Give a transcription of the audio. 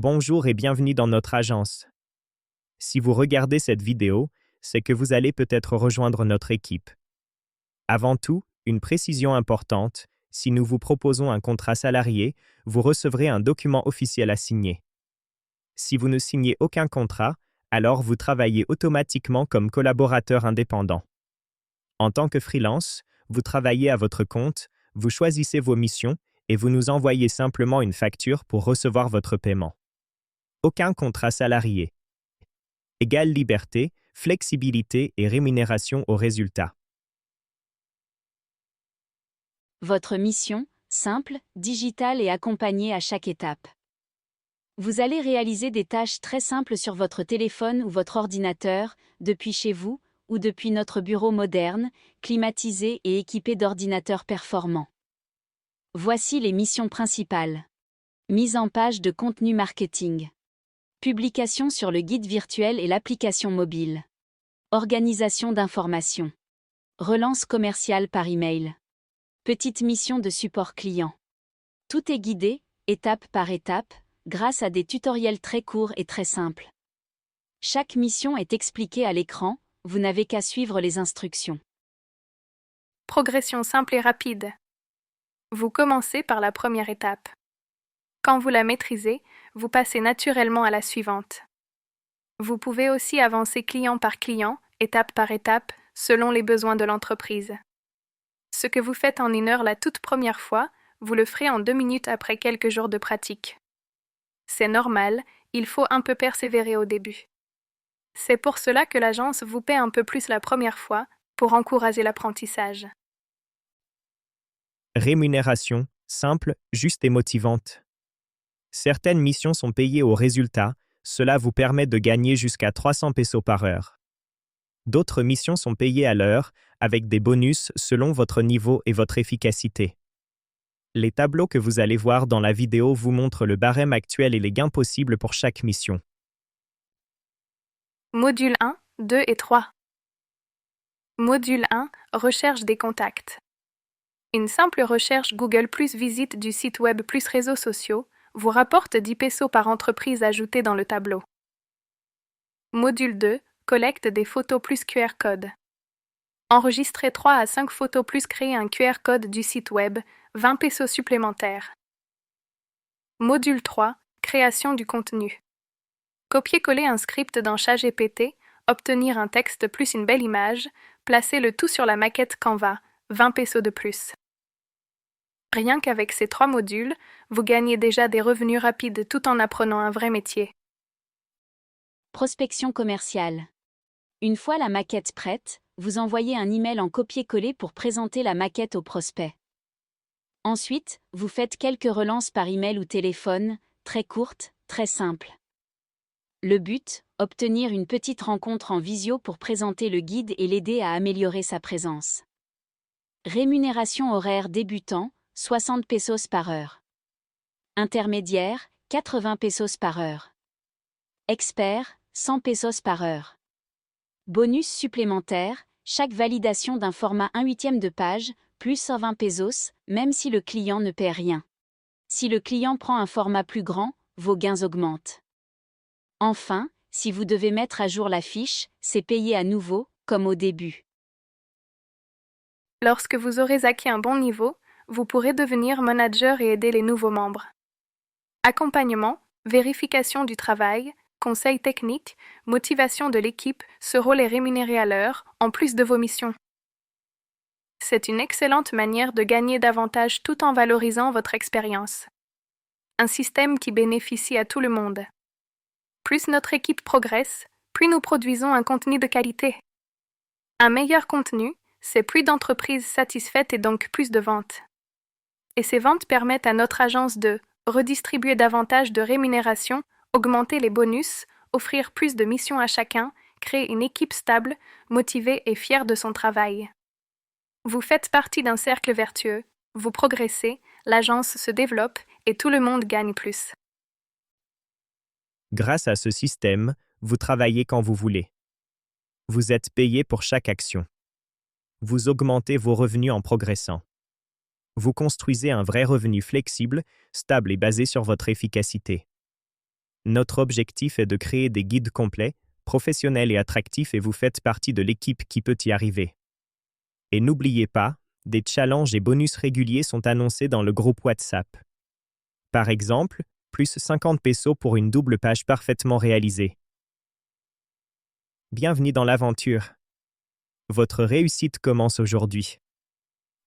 Bonjour et bienvenue dans notre agence. Si vous regardez cette vidéo, c'est que vous allez peut-être rejoindre notre équipe. Avant tout, une précision importante, si nous vous proposons un contrat salarié, vous recevrez un document officiel à signer. Si vous ne signez aucun contrat, alors vous travaillez automatiquement comme collaborateur indépendant. En tant que freelance, vous travaillez à votre compte, vous choisissez vos missions et vous nous envoyez simplement une facture pour recevoir votre paiement. Aucun contrat salarié. Égale liberté, flexibilité et rémunération au résultat. Votre mission, simple, digitale et accompagnée à chaque étape. Vous allez réaliser des tâches très simples sur votre téléphone ou votre ordinateur, depuis chez vous, ou depuis notre bureau moderne, climatisé et équipé d'ordinateurs performants. Voici les missions principales. Mise en page de contenu marketing. Publication sur le guide virtuel et l'application mobile. Organisation d'informations. Relance commerciale par email. Petite mission de support client. Tout est guidé, étape par étape, grâce à des tutoriels très courts et très simples. Chaque mission est expliquée à l'écran, vous n'avez qu'à suivre les instructions. Progression simple et rapide. Vous commencez par la première étape. Quand vous la maîtrisez, vous passez naturellement à la suivante. Vous pouvez aussi avancer client par client, étape par étape, selon les besoins de l'entreprise. Ce que vous faites en 1 heure la toute première fois, vous le ferez en 2 minutes après quelques jours de pratique. C'est normal, il faut un peu persévérer au début. C'est pour cela que l'agence vous paie un peu plus la première fois, pour encourager l'apprentissage. Rémunération, simple, juste et motivante. Certaines missions sont payées au résultat, cela vous permet de gagner jusqu'à 300 pesos par heure. D'autres missions sont payées à l'heure, avec des bonus selon votre niveau et votre efficacité. Les tableaux que vous allez voir dans la vidéo vous montrent le barème actuel et les gains possibles pour chaque mission. Module 1, 2 et 3. Module 1, recherche des contacts. Une simple recherche Google plus visite du site web plus réseaux sociaux vous rapporte 10 pesos par entreprise ajoutée dans le tableau. Module 2, collecte des photos plus QR code. Enregistrez 3 à 5 photos plus créer un QR code du site web, 20 pesos supplémentaires. Module 3, création du contenu. Copier-coller un script dans ChatGPT, obtenir un texte plus une belle image, placer le tout sur la maquette Canva, 20 pesos de plus. Rien qu'avec ces 3 modules, vous gagnez déjà des revenus rapides tout en apprenant un vrai métier. Prospection commerciale. Une fois la maquette prête, vous envoyez un email en copier-coller pour présenter la maquette au prospect. Ensuite, vous faites quelques relances par email ou téléphone, très courtes, très simples. Le but, obtenir une petite rencontre en visio pour présenter le guide et l'aider à améliorer sa présence. Rémunération horaire débutant, 60 pesos par heure. Intermédiaire, 80 pesos par heure. Expert, 100 pesos par heure. Bonus supplémentaire, chaque validation d'un format 1/8 de page, plus 120 pesos, même si le client ne paie rien. Si le client prend un format plus grand, vos gains augmentent. Enfin, si vous devez mettre à jour la fiche, c'est payé à nouveau, comme au début. Lorsque vous aurez acquis un bon niveau, vous pourrez devenir manager et aider les nouveaux membres. Accompagnement, vérification du travail, conseils techniques, motivation de l'équipe seront les rémunérés à l'heure, en plus de vos missions. C'est une excellente manière de gagner davantage tout en valorisant votre expérience. Un système qui bénéficie à tout le monde. Plus notre équipe progresse, plus nous produisons un contenu de qualité. Un meilleur contenu, c'est plus d'entreprises satisfaites et donc plus de ventes. Et ces ventes permettent à notre agence de redistribuer davantage de rémunération, augmenter les bonus, offrir plus de missions à chacun, créer une équipe stable, motivée et fière de son travail. Vous faites partie d'un cercle vertueux, vous progressez, l'agence se développe et tout le monde gagne plus. Grâce à ce système, vous travaillez quand vous voulez. Vous êtes payé pour chaque action. Vous augmentez vos revenus en progressant. Vous construisez un vrai revenu flexible, stable et basé sur votre efficacité. Notre objectif est de créer des guides complets, professionnels et attractifs et vous faites partie de l'équipe qui peut y arriver. Et n'oubliez pas, des challenges et bonus réguliers sont annoncés dans le groupe WhatsApp. Par exemple, plus 50 pesos pour une double page parfaitement réalisée. Bienvenue dans l'aventure. Votre réussite commence aujourd'hui.